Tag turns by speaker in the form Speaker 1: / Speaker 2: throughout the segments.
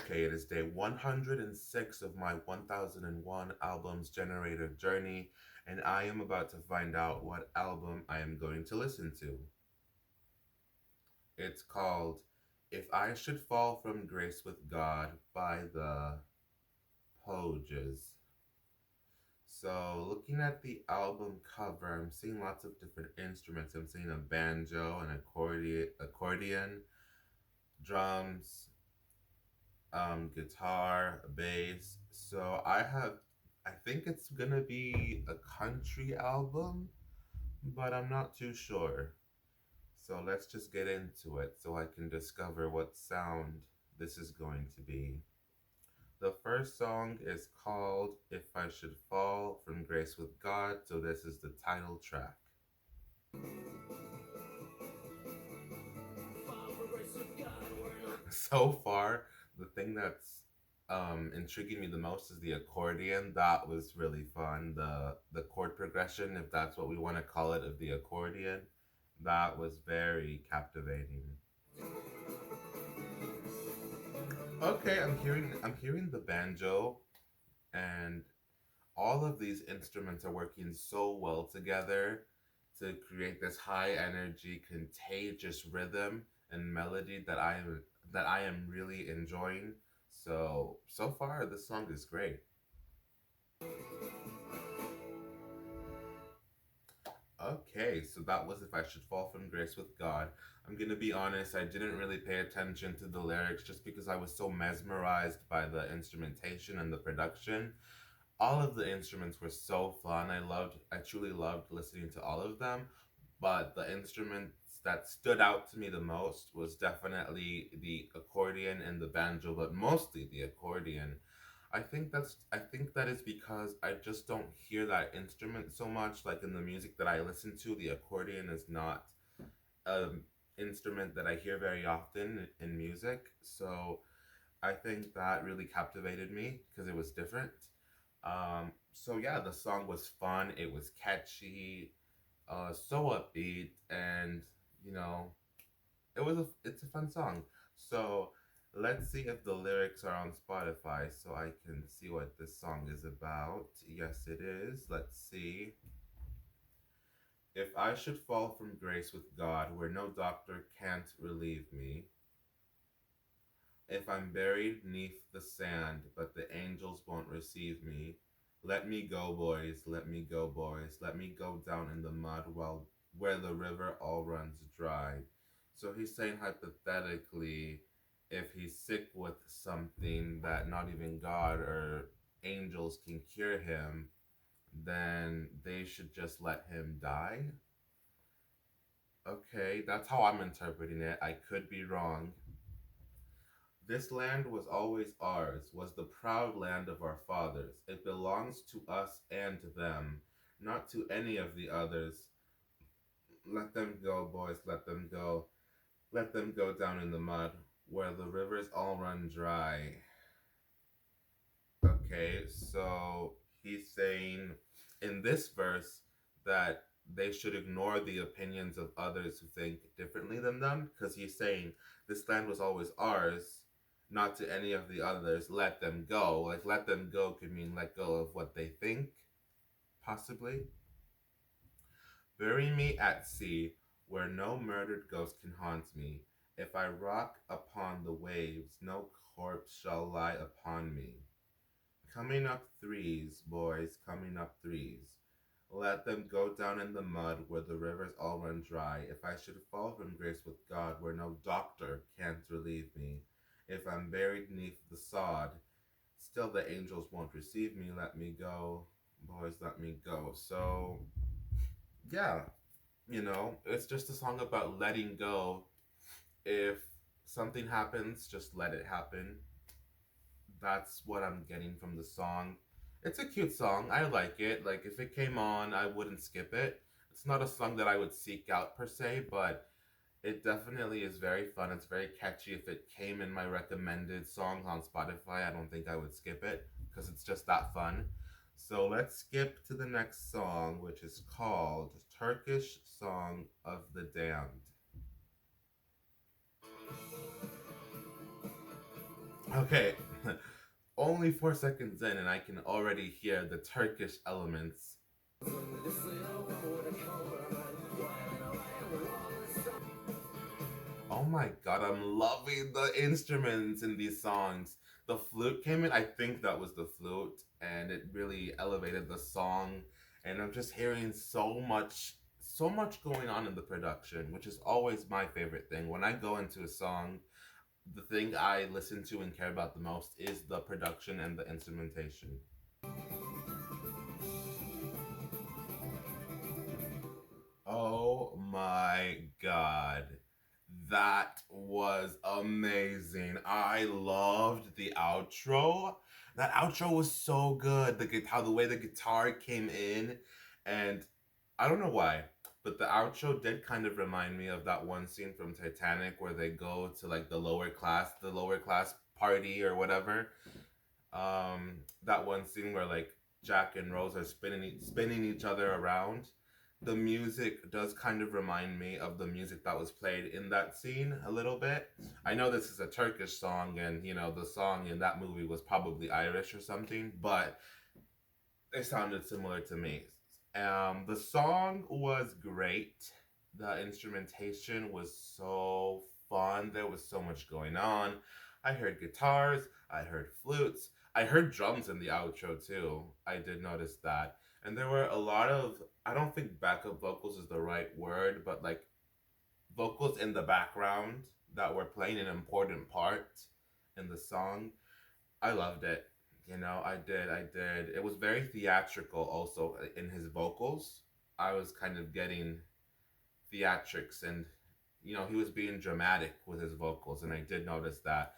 Speaker 1: Okay, it is day 106 of my 1001 albums generator journey, and I am about to find out what album I am going to listen to. It's called If I Should Fall from Grace with God by the Pogues. So, looking at the album cover, I'm seeing lots of different instruments. I'm seeing a banjo, an accordion, drums, guitar, bass. So I think it's gonna be a country album, but I'm not too sure. So let's just get into it so I can discover what sound this is going to be. The first song is called If I Should Fall from Grace with God, so this is the title track. So far, the thing that's intriguing me the most is the accordion. That was really fun. The chord progression, if that's what we want to call it, of the accordion, that was very captivating. Okay, I'm hearing the banjo, and all of these instruments are working so well together to create this high energy, contagious rhythm and melody that I am really enjoying. So far this song is great. Okay, so that was If I Should Fall from Grace with God. I'm gonna be honest, I didn't really pay attention to the lyrics just because I was so mesmerized by the instrumentation and the production. All of the instruments were so fun. I truly loved listening to all of them. But the instruments that stood out to me the most was definitely the accordion and the banjo, but mostly the accordion. I think that is because I just don't hear that instrument so much. Like in the music that I listen to, the accordion is not an instrument that I hear very often in music. So I think that really captivated me because it was different. So yeah, the song was fun. It was catchy, so upbeat, and you know, it's a fun song. So let's see if the lyrics are on Spotify so I can see what this song is about. Yes, it is. Let's see. If I should fall from grace with God where no doctor can't relieve me, if I'm buried neath the sand but the angels won't receive me, let me go, boys, let me go, boys, let me go down in the mud while where the river all runs dry. So he's saying hypothetically, if he's sick with something that not even God or angels can cure him, then they should just let him die. Okay, that's how I'm interpreting it. I could be wrong. This land was always ours, was the proud land of our fathers. It belongs to us and to them, not to any of the others. Let them go, boys, let them go. Let them go down in the mud, where the rivers all run dry. Okay, so he's saying in this verse that they should ignore the opinions of others who think differently than them, because he's saying this land was always ours, not to any of the others. Let them go. Like, let them go could mean let go of what they think, possibly. Bury me at sea, where no murdered ghost can haunt me. If I rock upon the waves, no corpse shall lie upon me. Coming up threes, boys, coming up threes. Let them go down in the mud where the rivers all run dry. If I should fall from grace with God where no doctor can't relieve me. If I'm buried neath the sod, still the angels won't receive me. Let me go, boys, let me go. So, yeah, it's just a song about letting go. If something happens, just let it happen. That's what I'm getting from the song. It's a cute song. I like it. Like if it came on, I wouldn't skip it. It's not a song that I would seek out per se, but it definitely is very fun. It's very catchy. If it came in my recommended songs on Spotify, I don't think I would skip it because it's just that fun. So let's skip to the next song, which is called Turkish Song of the Damned. Okay, only 4 seconds in, and I can already hear the Turkish elements. Oh my god, I'm loving the instruments in these songs. The flute came in, I think that was the flute, and it really elevated the song. And I'm just hearing so much going on in the production, which is always my favorite thing. When I go into a song, the thing I listen to and care about the most is the production and the instrumentation. Oh my god. That was amazing. I loved the outro. That outro was so good. The guitar, the way the guitar came in, and I don't know why, but the outro did kind of remind me of that one scene from Titanic where they go to like the lower class party or whatever. That one scene where like Jack and Rose are spinning each other around. The music does kind of remind me of the music that was played in that scene a little bit. I know this is a Turkish song, and you know the song in that movie was probably Irish or something, but it sounded similar to me. The song was great. The instrumentation was so fun. There was so much going on. I heard guitars, I heard flutes, I heard drums in the outro too. I did notice that. And there were a lot of, I don't think backup vocals is the right word, but like vocals in the background that were playing an important part in the song. I loved it. You know, I did. It was very theatrical also in his vocals. I was kind of getting theatrics, and you know, he was being dramatic with his vocals, and I did notice that.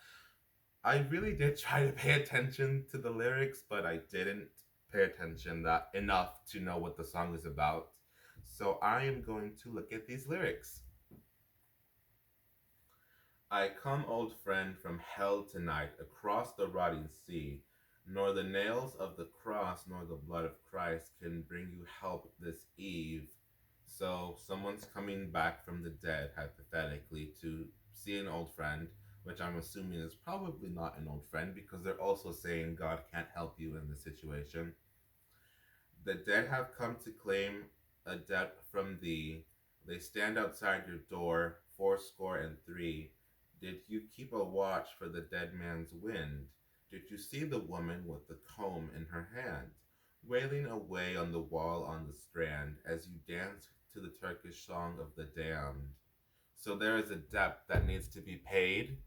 Speaker 1: I really did try to pay attention to the lyrics, but I didn't pay attention that enough to know what the song is about. So I am going to look at these lyrics. I come, old friend, from hell tonight, across the rotting sea. Nor the nails of the cross nor the blood of Christ can bring you help this eve. So, someone's coming back from the dead, hypothetically, to see an old friend, which I'm assuming is probably not an old friend because they're also saying God can't help you in this situation. The dead have come to claim a debt from thee. They stand outside your door, fourscore and three. Did you keep a watch for the dead man's wind? Did you see the woman with the comb in her hand, wailing away on the wall on the strand as you danced to the Turkish song of the damned? So there is a debt that needs to be paid,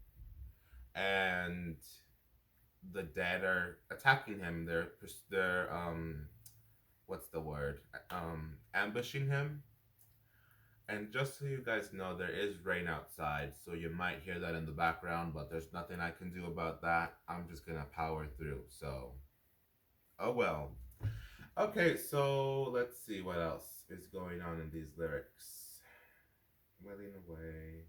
Speaker 1: and the dead are attacking him. They're what's the word? Ambushing him. And just so you guys know, there is rain outside, so you might hear that in the background, but there's nothing I can do about that. I'm just gonna power through. So, oh well. Okay, so let's see what else is going on in these lyrics. Wailing away.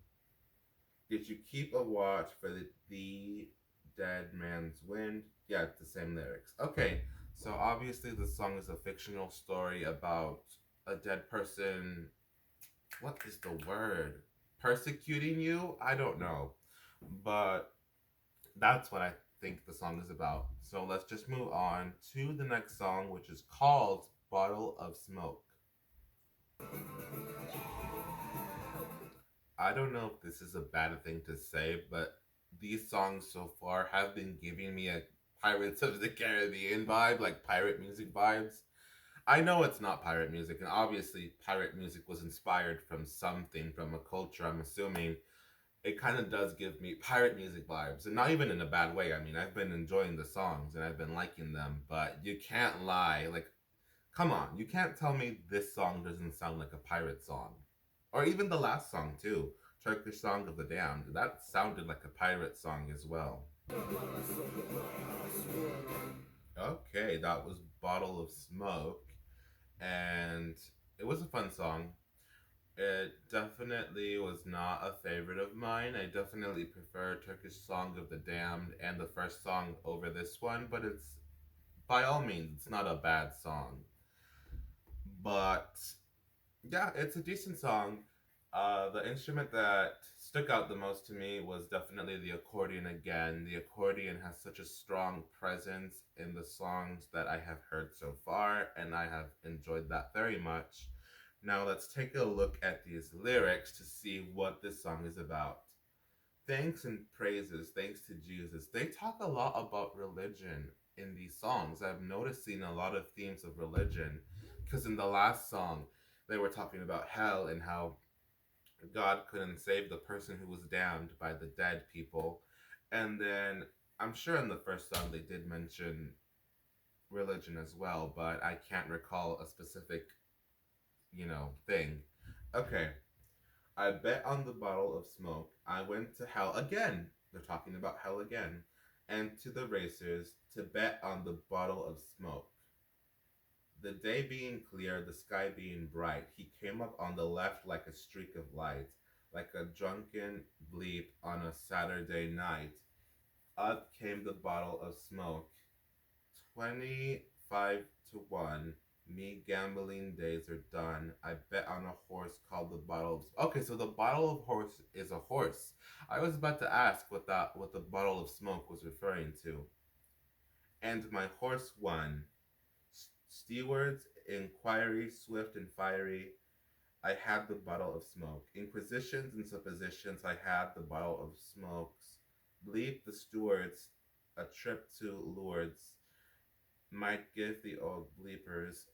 Speaker 1: Did you keep a watch for the dead man's wind? Yeah, it's the same lyrics. Okay, so obviously the song is a fictional story about a dead person. What is the word? Persecuting you? I don't know. But that's what I think the song is about. So let's just move on to the next song, which is called Bottle of Smoke. I don't know if this is a bad thing to say, but these songs so far have been giving me a Pirates of the Caribbean vibe, like pirate music vibes. I know it's not pirate music, and obviously, pirate music was inspired from something, from a culture, I'm assuming. It kind of does give me pirate music vibes, and not even in a bad way. I mean, I've been enjoying the songs and I've been liking them, but you can't lie. Like, come on, you can't tell me this song doesn't sound like a pirate song. Or even the last song, too. Turkish Song of the Damned. That sounded like a pirate song as well. Okay, that was Bottle of Smoke, and it was a fun song. It definitely was not a favorite of mine. I definitely prefer Turkish Song of the Damned and the first song over this one, but it's by all means, it's not a bad song. But yeah, it's a decent song. The instrument that stuck out the most to me was definitely the accordion again. The accordion has such a strong presence in the songs that I have heard so far, and I have enjoyed that very much. Now let's take a look at these lyrics to see what this song is about. Thanks and praises, thanks to Jesus. They talk a lot about religion in these songs. I've noticing a lot of themes of religion because in the last song, they were talking about hell and how God couldn't save the person who was damned by the dead people. And then I'm sure in the first song they did mention religion as well, but I can't recall a specific, thing. Okay, I bet on the bottle of smoke. I went to hell again. They're talking about hell again. And to the racers to bet on the bottle of smoke. The day being clear, the sky being bright, he came up on the left like a streak of light, like a drunken bleep on a Saturday night. Up came the bottle of smoke. 25 to 1. Me gambling days are done. I bet on a horse called the bottle of. Okay, so the bottle of horse is a horse. I was about to ask what the bottle of smoke was referring to. And my horse won. Stewards, inquiry, swift and fiery, I had the bottle of smoke. Inquisitions and suppositions, I had the bottle of smokes. Bleep the stewards, a trip to Lourdes might give the old bleepers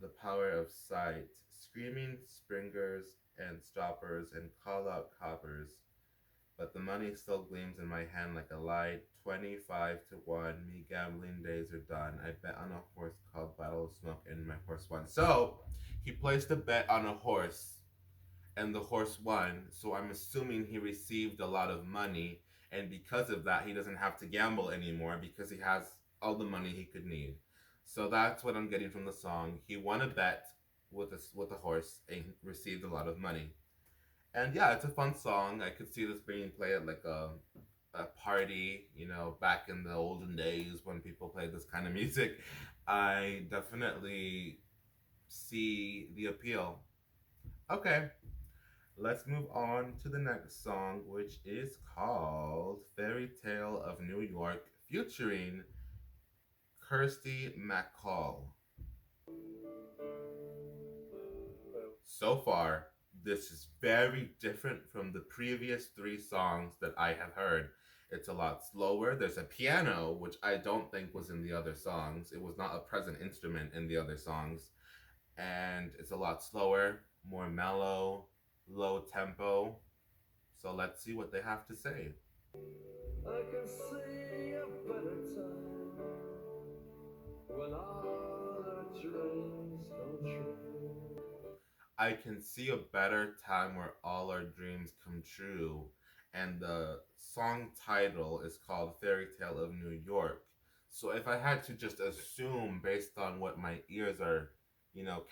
Speaker 1: the power of sight. Screaming springers and stoppers and call out coppers. But the money still gleams in my hand like a light. 25 to 1. Me gambling days are done. I bet on a horse called Battle of Smoke and my horse won. So he placed a bet on a horse and the horse won. So I'm assuming he received a lot of money. And because of that, he doesn't have to gamble anymore because he has all the money he could need. So that's what I'm getting from the song. He won a bet with a horse and received a lot of money. And yeah, it's a fun song. I could see this being played at like a party, back in the olden days when people played this kind of music. I definitely see the appeal. Okay, let's move on to the next song, which is called Fairy Tale of New York, featuring Kirsty McCall. So far, this is very different from the previous three songs that I have heard. It's a lot slower. There's a piano, which I don't think was in the other songs. It was not a present instrument in the other songs. And it's a lot slower, more mellow, low tempo. So let's see what they have to say. I can see a better time when all our dreams come true. I can see a better time where all our dreams come true. And the song title is called Fairy Tale of New York. So if I had to just assume based on what my ears are,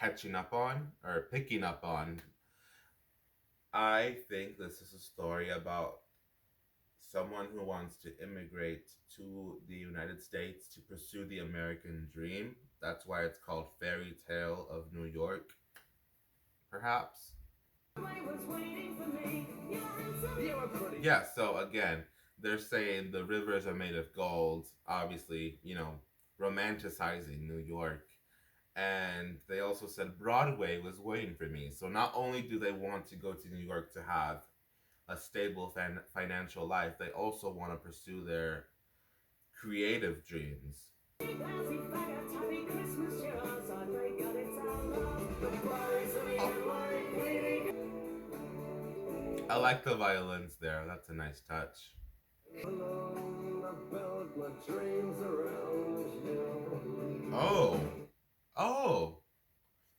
Speaker 1: catching up on or picking up on, I think this is a story about someone who wants to immigrate to the United States to pursue the American dream. That's why it's called Fairy Tale of New York, perhaps. Yeah, so again, they're saying the rivers are made of gold, obviously, romanticizing New York. And they also said Broadway was waiting for me. So not only do they want to go to New York to have a stable financial life, they also want to pursue their creative dreams. I like the violins there. That's a nice touch. Oh, oh,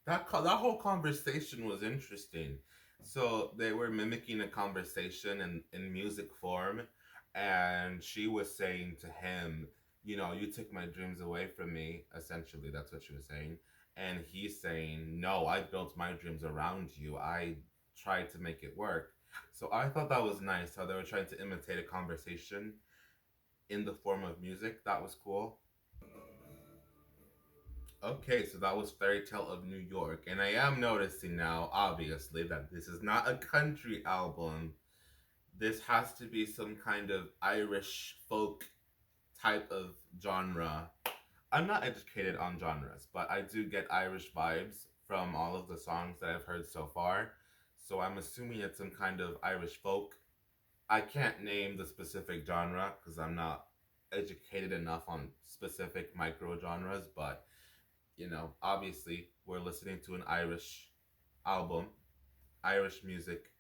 Speaker 1: that whole conversation was interesting. So they were mimicking a conversation in music form, and she was saying to him, you took my dreams away from me. Essentially, that's what she was saying. And he's saying, no, I built my dreams around you. I tried to make it work. So I thought that was nice how they were trying to imitate a conversation in the form of music. That was cool. Okay, so that was Fairy Tale of New York. And I am noticing now, obviously, that this is not a country album. This has to be some kind of Irish folk type of genre. I'm not educated on genres, but I do get Irish vibes from all of the songs that I've heard so far. So I'm assuming it's some kind of Irish folk. I can't name the specific genre because I'm not educated enough on specific micro genres, but obviously we're listening to an Irish album, Irish music.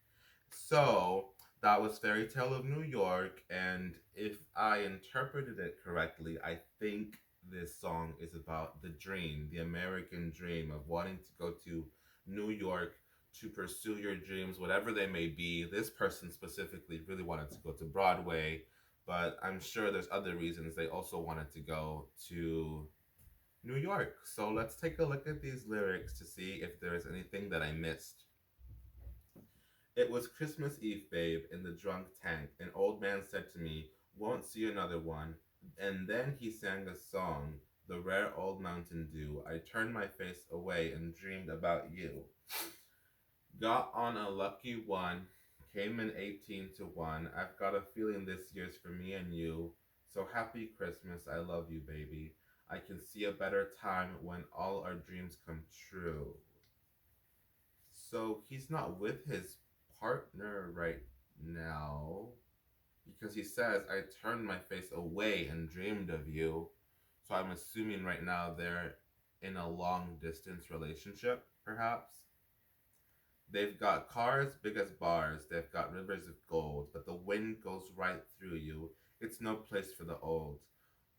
Speaker 1: So that was Fairy Tale of New York, and if I interpreted it correctly, I think this song is about the dream, the American dream of wanting to go to New York to pursue your dreams, whatever they may be. This person specifically really wanted to go to Broadway, but I'm sure there's other reasons they also wanted to go to New York. So let's take a look at these lyrics to see if there is anything that I missed. It was Christmas Eve, babe, in the drunk tank. An old man said to me, "Won't see another one." And then he sang a song, the rare old Mountain Dew. I turned my face away and dreamed about you. Got on a lucky one, came in 18 to 1. I've got a feeling this year's for me and you. So happy Christmas, I love you, baby. I can see a better time when all our dreams come true. So he's not with his partner right now because he says, I turned my face away and dreamed of you. So I'm assuming right now they're in a long distance relationship, perhaps. They've got cars big as bars, they've got rivers of gold, but the wind goes right through you. It's no place for the old.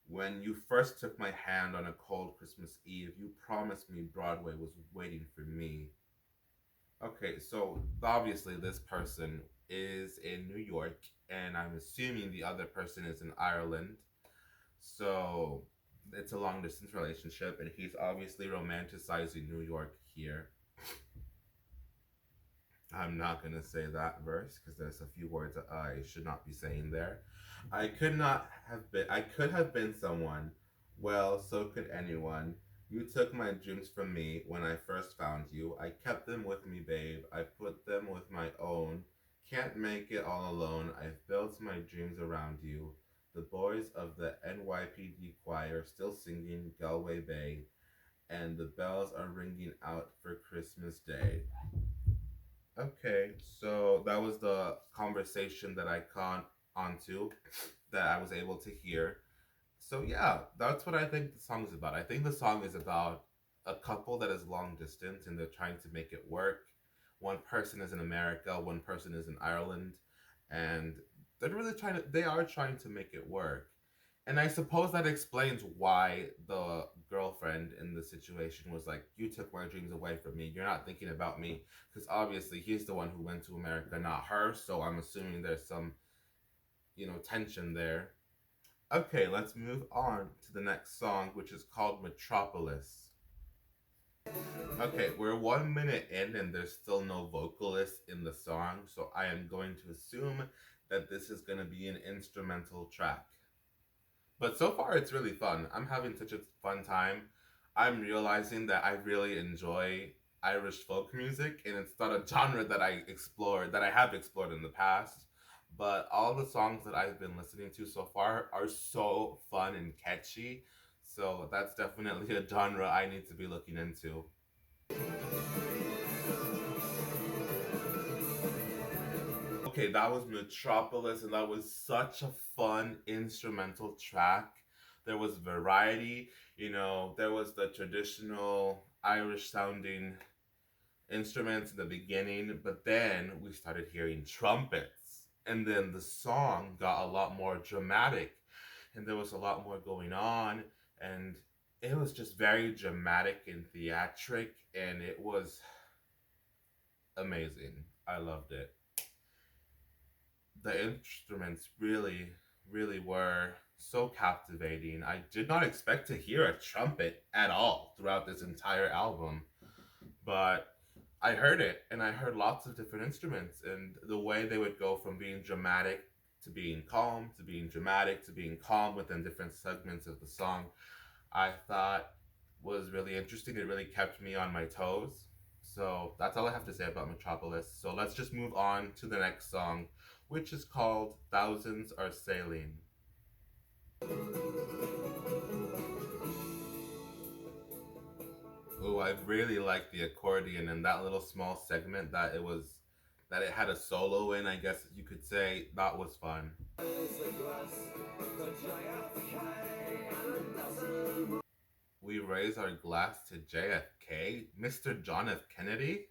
Speaker 1: When you first took my hand on a cold Christmas Eve, you promised me Broadway was waiting for me. Okay, so obviously this person is in New York, and I'm assuming the other person is in Ireland. So it's a long distance relationship, and he's obviously romanticizing New York here. I'm not gonna say that verse because there's a few words that I should not be saying there. I could have been someone. Well, so could anyone. You took my dreams from me when I first found you. I kept them with me, babe. I put them with my own. Can't make it all alone. I've built my dreams around you. The boys of the NYPD choir still singing Galway Bay, and the bells are ringing out for Christmas Day. Okay, so that was the conversation that I caught onto, that I was able to hear. So yeah, that's what I think the song is about. I think the song is about a couple that is long distance and they're trying to make it work. One person is in America, one person is in Ireland, and they are trying to make it work. And I suppose that explains why the girlfriend in the situation was like, "You took my dreams away from me. You're not thinking about me." Because obviously he's the one who went to America, not her. So I'm assuming there's some, tension there. Okay, let's move on to the next song, which is called Metropolis. Okay, we're 1 minute in and there's still no vocalist in the song, so I am going to assume that this is going to be an instrumental track. But so far, it's really fun. I'm having such a fun time. I'm realizing that I really enjoy Irish folk music, and it's not a genre that I have explored in the past. But all the songs that I've been listening to so far are so fun and catchy. So that's definitely a genre I need to be looking into. Okay, that was Metropolis, and that was such a fun instrumental track. There was variety, there was the traditional Irish sounding instruments in the beginning, but then we started hearing trumpets, and then the song got a lot more dramatic, and there was a lot more going on, and it was just very dramatic and theatric, and it was amazing. I loved it. The instruments really, really were so captivating. I did not expect to hear a trumpet at all throughout this entire album, but I heard it and I heard lots of different instruments and the way they would go from being dramatic to being calm to being dramatic to being calm within different segments of the song, I thought was really interesting. It really kept me on my toes. So that's all I have to say about Metropolis. So let's just move on to the next song, which is called Thousands Are Sailing. Oh, I really like the accordion and that little small segment that it had a solo in, I guess you could say. That was fun. We raise our glass to JFK, Mr. John F. Kennedy.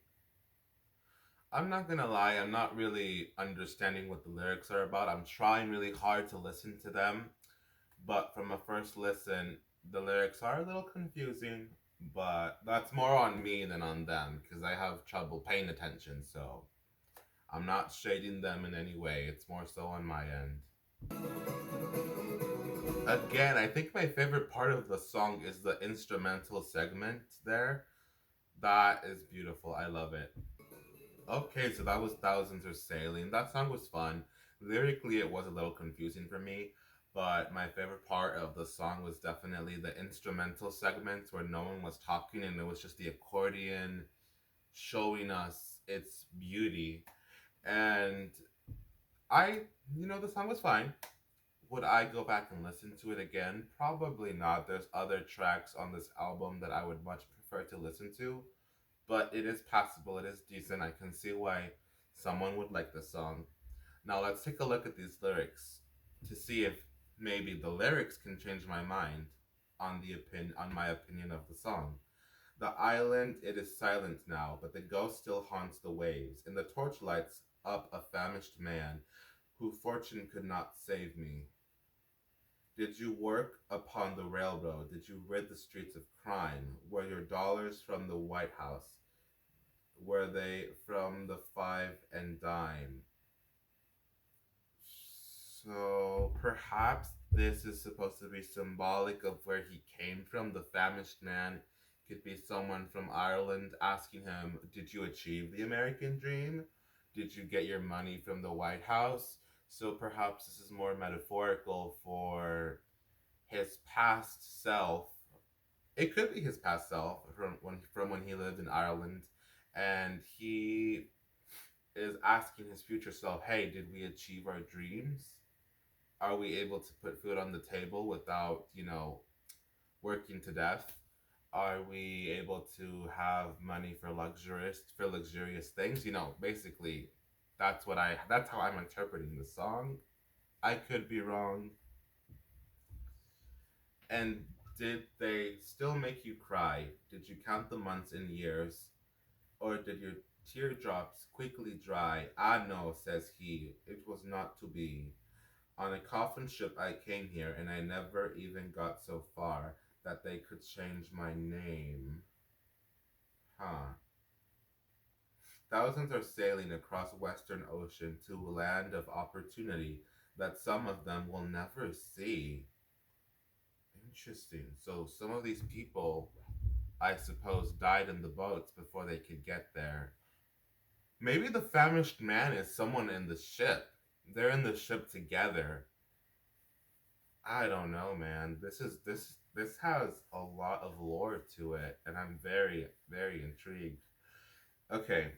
Speaker 1: I'm not gonna lie, I'm not really understanding what the lyrics are about. I'm trying really hard to listen to them, but from a first listen, the lyrics are a little confusing. But that's more on me than on them because I have trouble paying attention. So I'm not shading them in any way. It's more so on my end. Again, I think my favorite part of the song is the instrumental segment there. That is beautiful. I love it. Okay, so that was Thousands Are Sailing. That song was fun. Lyrically, it was a little confusing for me, but my favorite part of the song was definitely the instrumental segments where no one was talking and it was just the accordion showing us its beauty. And I, the song was fine. Would I go back and listen to it again? Probably not. There's other tracks on this album that I would much prefer to listen to, but it is passable. It is decent. I can see why someone would like the song. Now let's take a look at these lyrics to see if maybe the lyrics can change my mind on my opinion of the song. The island it is silent now, but the ghost still haunts the waves. In the torch lights up a famished man, who fortune could not save me. Did you work upon the railroad? Did you rid the streets of crime? Were your dollars from the White House? Were they from the five and dime? So perhaps this is supposed to be symbolic of where he came from. The famished man could be someone from Ireland asking him, did you achieve the American dream? Did you get your money from the White House? So perhaps this is more metaphorical for his past self. It could be his past self from when he lived in Ireland, and he is asking his future self, "Hey, did we achieve our dreams? Are we able to put food on the table without, working to death? Are we able to have money for luxurious things? Basically, that's how I'm interpreting the song. I could be wrong. And did they still make you cry? Did you count the months and years? Or did your teardrops quickly dry? Ah, no, says he, it was not to be. On a coffin ship I came here, and I never even got so far that they could change my name. Huh. Thousands are sailing across Western Ocean to a land of opportunity that some of them will never see. Interesting. So some of these people, I suppose, died in the boats before they could get there. Maybe the famished man is someone in the ship. They're in the ship together. I don't know, man. This has a lot of lore to it, and I'm very very intrigued. Okay,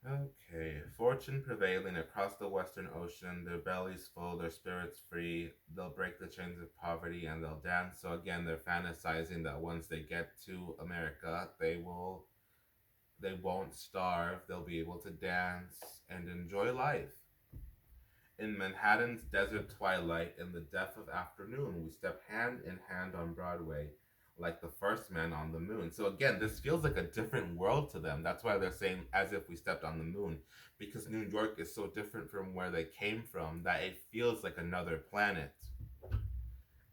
Speaker 1: okay. Fortune prevailing across the Western Ocean, their bellies full, their spirits free. They'll break the chains of poverty and they'll dance. So again, they're fantasizing that once they get to America, they won't starve. They'll be able to dance and enjoy life. In Manhattan's desert twilight, in the depth of afternoon, we step hand in hand on Broadway, like the first man on the moon. So again, this feels like a different world to them. That's why they're saying as if we stepped on the moon, because New York is so different from where they came from that it feels like another planet.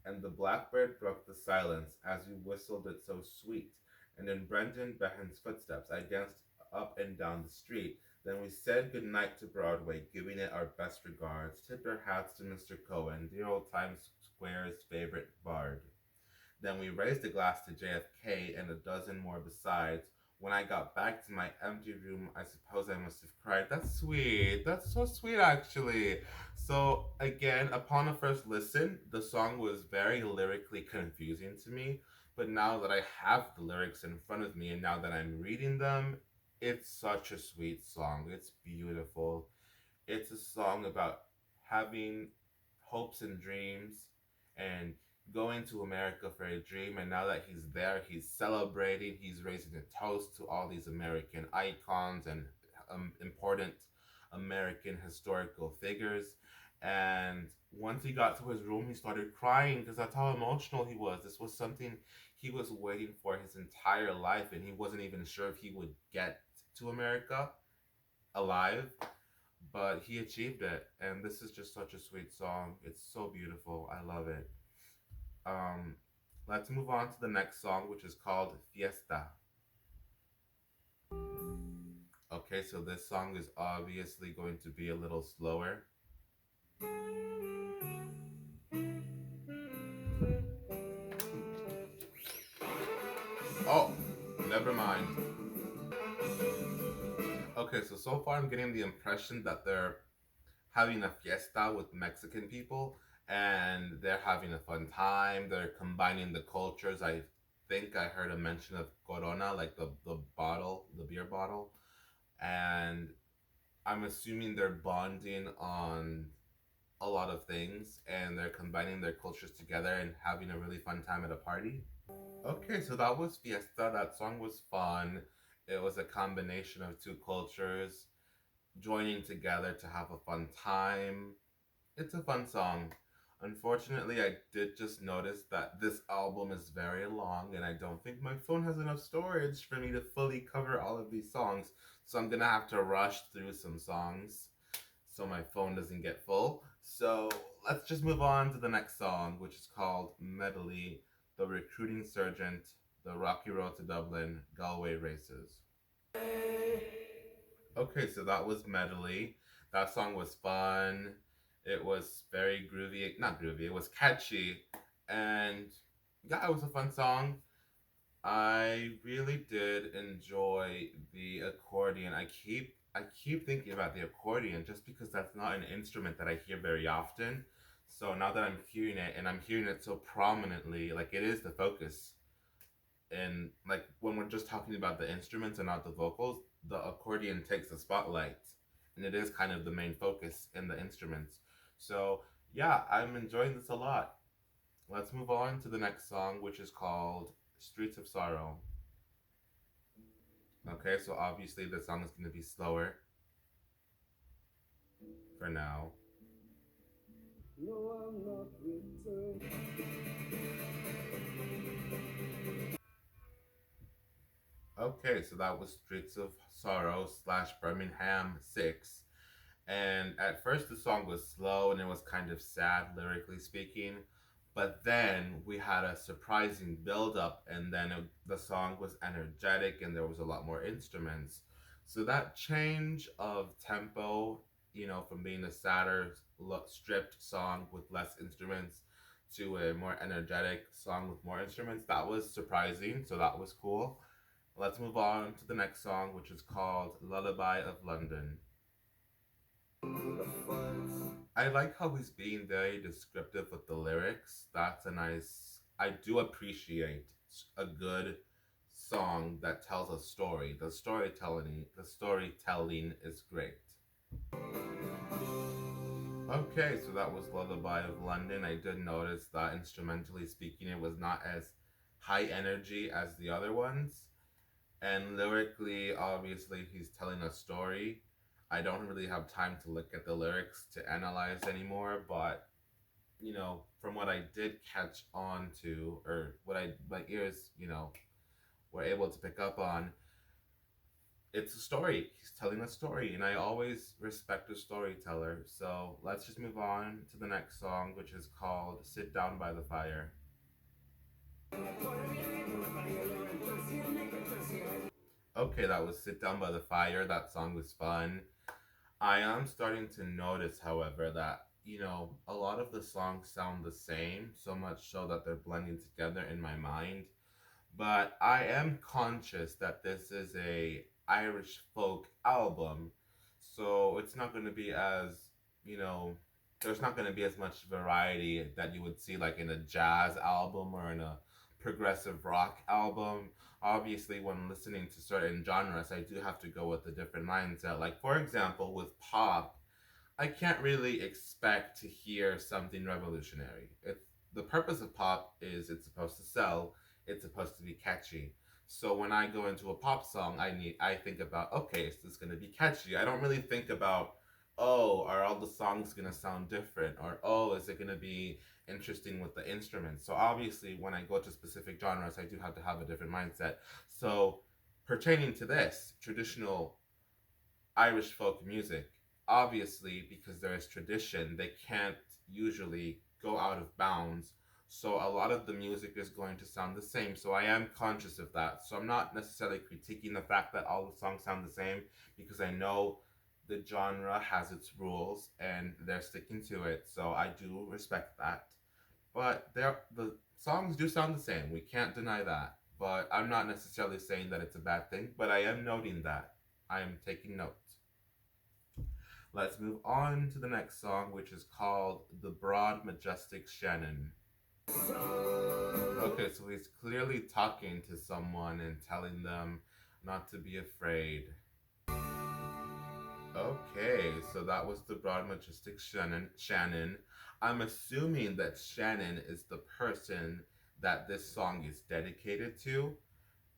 Speaker 1: And the blackbird broke the silence as you whistled it so sweet. And in Brendan Behan's footsteps, I danced up and down the street. Then we said goodnight to Broadway, giving it our best regards, tipped our hats to Mr. Cohen, dear old Times Square's favorite bard. Then we raised a glass to JFK and a dozen more besides. When I got back to my empty room, I suppose I must have cried. That's sweet. That's so sweet, actually. So, again, upon a first listen, the song was very lyrically confusing to me. But now that I have the lyrics in front of me and now that I'm reading them, it's such a sweet song. It's beautiful. It's a song about having hopes and dreams and going to America for a dream. And now that he's there, he's celebrating, he's raising a toast to all these American icons and important American historical figures. And once he got to his room, he started crying because that's how emotional he was. This was something he was waiting for his entire life, and he wasn't even sure if he would get to America alive, but he achieved it. And this is just such a sweet song. It's so beautiful. I love it. Um, let's move on to the next song, which is called Fiesta. Okay, so this song is obviously going to be a little slower. Oh, never mind. Okay, so far I'm getting the impression that they're having a fiesta with Mexican people and they're having a fun time. They're combining the cultures. I think I heard a mention of Corona, like the bottle, the beer bottle. And I'm assuming they're bonding on a lot of things and they're combining their cultures together and having a really fun time at a party. Okay, so that was Fiesta. That song was fun. It was a combination of two cultures joining together to have a fun time. It's a fun song. Unfortunately, I did just notice that this album is very long, and I don't think my phone has enough storage for me to fully cover all of these songs. So I'm gonna have to rush through some songs so my phone doesn't get full. So let's just move on to the next song, which is called Medley, The Recruiting Sergeant, The Rocky Road to Dublin, Galway Races. Okay, so that was Medley. That song was fun. It was very groovy. Not groovy, it was catchy. And yeah, it was a fun song. I really did enjoy the accordion. I keep thinking about the accordion just because that's not an instrument that I hear very often. So now that I'm hearing it and I'm hearing it so prominently, like it is the focus, and like when we're just talking about the instruments and not the vocals, the accordion takes the spotlight, and it is kind of the main focus in the instruments. So yeah, I'm enjoying this a lot. Let's move on to the next song, which is called Streets of Sorrow. Okay, so obviously the song is going to be slower for now. No, I'm not returning. Okay, so that was Streets of Sorrow slash Birmingham 6. And at first, the song was slow and it was kind of sad, lyrically speaking. But then we had a surprising build up, and then the song was energetic and there was a lot more instruments. So that change of tempo, from being a sadder, stripped song with less instruments to a more energetic song with more instruments, that was surprising. So that was cool. Let's move on to the next song, which is called Lullaby of London. I like how he's being very descriptive with the lyrics. That's a nice. I do appreciate a good song that tells a story. The storytelling is great. Okay, so that was Lullaby of London. I did notice that instrumentally speaking, it was not as high energy as the other ones. And lyrically, obviously, he's telling a story. I don't really have time to look at the lyrics to analyze anymore, but from what I did catch on to, or what my ears, were able to pick up on, it's a story. He's telling a story, and I always respect a storyteller. So let's just move on to the next song, which is called "Sit Down by the Fire." Okay, that was "Sit Down by the Fire." That song was fun. I am starting to notice, however, that a lot of the songs sound the same, so much so that they're blending together in my mind. But I am conscious that this is a Irish folk album, so it's not going to be as you know there's not going to be as much variety that you would see like in a jazz album or in a progressive rock album. Obviously, when listening to certain genres, I do have to go with a different mindset. Like, for example, with pop, I can't really expect to hear something revolutionary. The purpose of pop is it's supposed to sell, it's supposed to be catchy. So when I go into a pop song, I think about, okay, is this gonna be catchy? I don't really think about, oh, are all the songs gonna sound different, or oh, is it gonna be interesting with the instruments? So obviously when I go to specific genres, I do have to have a different mindset. So pertaining to this traditional Irish folk music, obviously, because there is tradition, they can't usually go out of bounds. So a lot of the music is going to sound the same. So I am conscious of that. So I'm not necessarily critiquing the fact that all the songs sound the same because I know the genre has its rules and they're sticking to it. So I do respect that. But the songs do sound the same. We can't deny that. But I'm not necessarily saying that it's a bad thing, but I am noting that. I am taking note. Let's move on to the next song, which is called The Broad Majestic Shannon. Okay, so he's clearly talking to someone and telling them not to be afraid. Okay, so that was The Broad Majestic Shannon. I'm assuming that Shannon is the person that this song is dedicated to.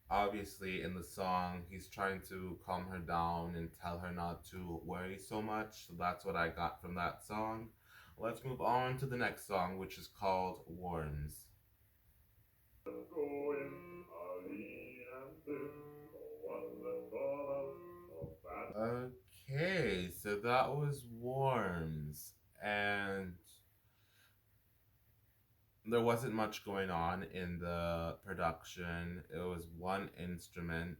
Speaker 1: Obviously, in the song, he's trying to calm her down and tell her not to worry so much. So that's what I got from that song. Let's move on to the next song, which is called Worms. Okay, so that was Worms. And there wasn't much going on in the production. It was one instrument,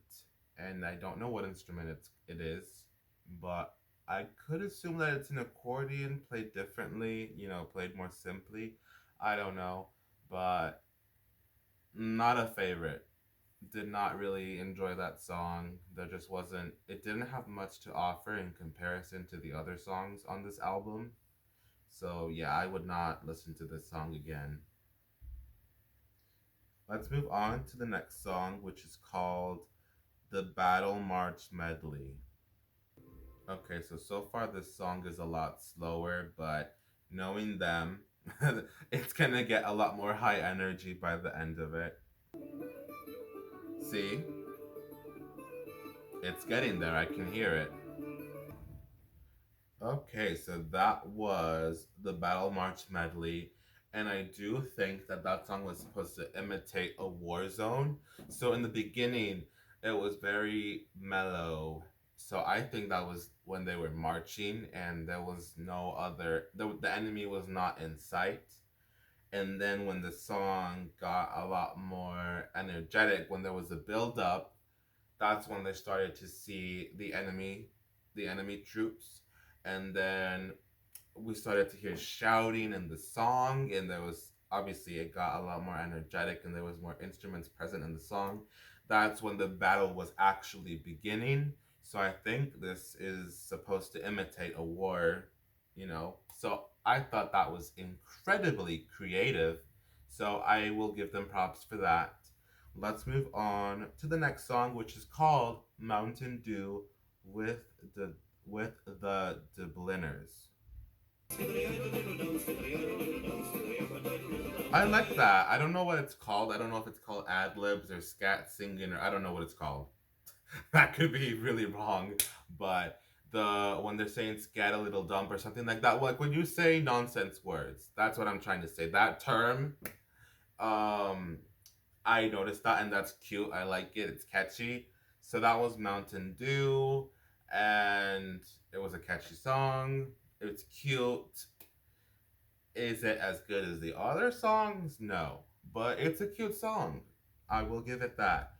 Speaker 1: and I don't know what instrument it is, but I could assume that it's an accordion played differently, played more simply. I don't know, but not a favorite. Did not really enjoy that song. There just wasn't, it didn't have much to offer in comparison to the other songs on this album. So, yeah, I would not listen to this song again. Let's move on to the next song, which is called The Battle March Medley. Okay, so far this song is a lot slower, but knowing them, it's gonna get a lot more high energy by the end of it. See? It's getting there, I can hear it. Okay, so that was the Battle March medley, and I do think that that song was supposed to imitate a war zone. So in the beginning, it was very mellow. So I think that was when they were marching, and there was no other. The enemy was not in sight. And then when the song got a lot more energetic, when there was a build up, that's when they started to see the enemy troops, and then we started to hear shouting in the song, and there was obviously it got a lot more energetic, and there was more instruments present in the song. That's when the battle was actually beginning. So I think this is supposed to imitate a war. So I thought that was incredibly creative. So I will give them props for that. Let's move on to the next song, which is called Mountain Dew with the the Dubliners. I like that. I don't know what it's called. I don't know if it's called ad libs or scat singing, or I don't know what it's called. That could be really wrong, but when they're saying scat a little dump or something like that, like when you say nonsense words, that's what I'm trying to say. That term, um, I noticed that, and that's cute. I like it. It's catchy. So that was Mountain Dew, and it was a catchy song. It's cute. Is it as good as the other songs? No, but it's a cute song. I will give it that.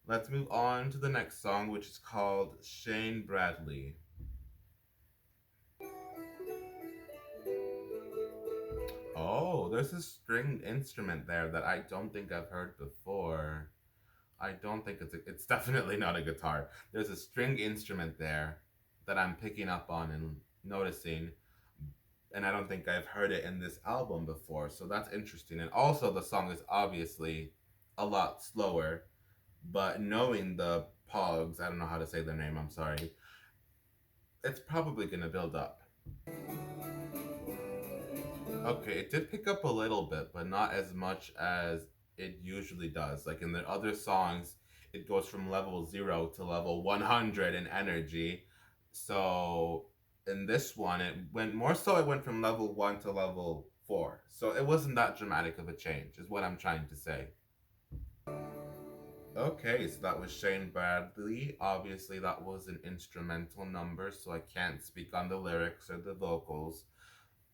Speaker 1: Let's move on to the next song, which is called Shane Bradley. Oh, there's a stringed instrument there that I don't think I've heard before. I don't think it's definitely not a guitar. There's a string instrument there that I'm picking up on and noticing, and I don't think I've heard it in this album before. So that's interesting. And also the song is obviously a lot slower, but knowing the Pogues, I don't know how to say their name, I'm sorry. It's probably going to build up. Okay, it did pick up a little bit, but not as much as it usually does. Like in the other songs, it goes from level 0 to level 100 in energy. So in this one, it went more so, it went from level 1 to level 4. So it wasn't that dramatic of a change, is what I'm trying to say. Okay, so that was Shane Bradley. Obviously, that was an instrumental number, so I can't speak on the lyrics or the vocals.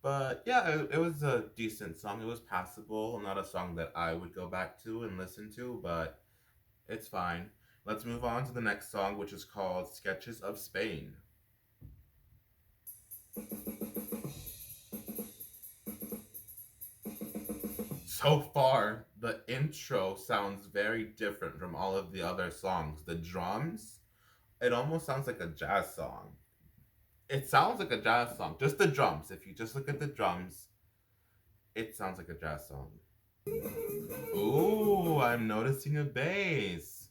Speaker 1: But yeah, it was a decent song. It was passable. Not a song that I would go back to and listen to, but it's fine. Let's move on to the next song, which is called Sketches of Spain. So far, the intro sounds very different from all of the other songs. The drums, it almost sounds like a jazz song. It sounds like a jazz song. Just the drums. If you just look at the drums, it sounds like a jazz song. Ooh, I'm noticing a bass.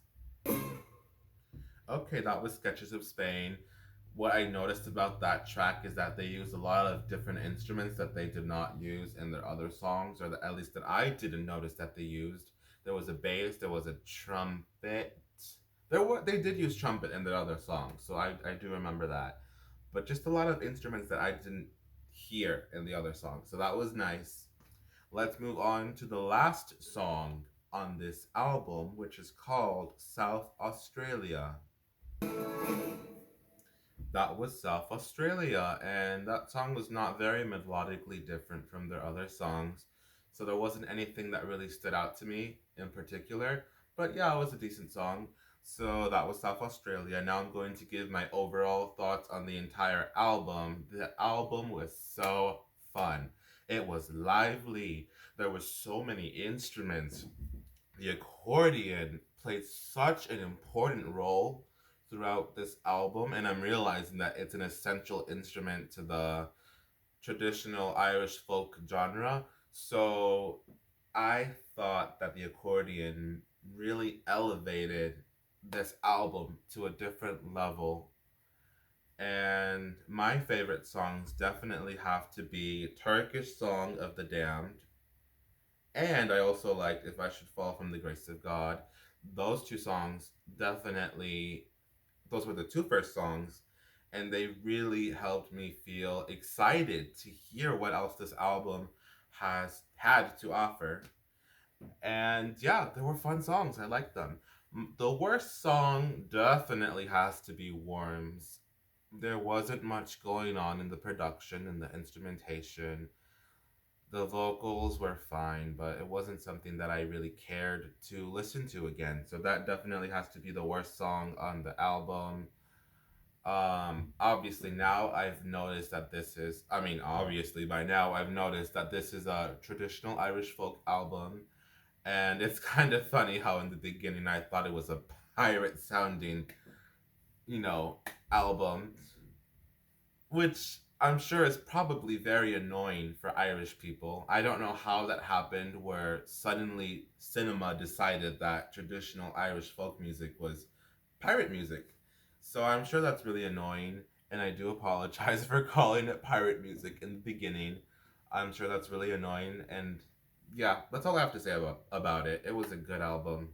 Speaker 1: Okay, that was Sketches of Spain. What I noticed about that track is that they used a lot of different instruments that they did not use in their other songs, or at least that I didn't notice that they used. There was a bass, there was a trumpet. They did use trumpet in their other songs, so I do remember that. But just a lot of instruments that I didn't hear in the other songs. So that was nice. Let's move on to the last song on this album, which is called South Australia. That was South Australia, and that song was not very melodically different from their other songs. So there wasn't anything that really stood out to me in particular. But yeah, it was a decent song. So that was South Australia. Now I'm going to give my overall thoughts on the entire album. The album was so fun. It was lively. There were so many instruments. The accordion played such an important role throughout this album, and I'm realizing that it's an essential instrument to the traditional Irish folk genre. So I thought that the accordion really elevated this album to a different level. And my favorite songs definitely have to be Turkish Song of the Damned, and I also liked If I Should Fall from the Grace of God. Those two songs definitely, those were the two first songs, and they really helped me feel excited to hear what else this album has had to offer. And yeah, they were fun songs. I liked them. The worst song definitely has to be Worms. There wasn't much going on in the production and the instrumentation. The vocals were fine, but it wasn't something that I really cared to listen to again. So that definitely has to be the worst song on the album. Obviously now I've noticed that this is, I mean, obviously by now I've noticed that this is a traditional Irish folk album. And it's kind of funny how in the beginning I thought it was a pirate sounding, you know, album, which I'm sure is probably very annoying for Irish people. I don't know how that happened, where suddenly cinema decided that traditional Irish folk music was pirate music. So I'm sure that's really annoying, and I do apologize for calling it pirate music in the beginning. I'm sure that's really annoying, and yeah, that's all I have to say about it. It was a good album.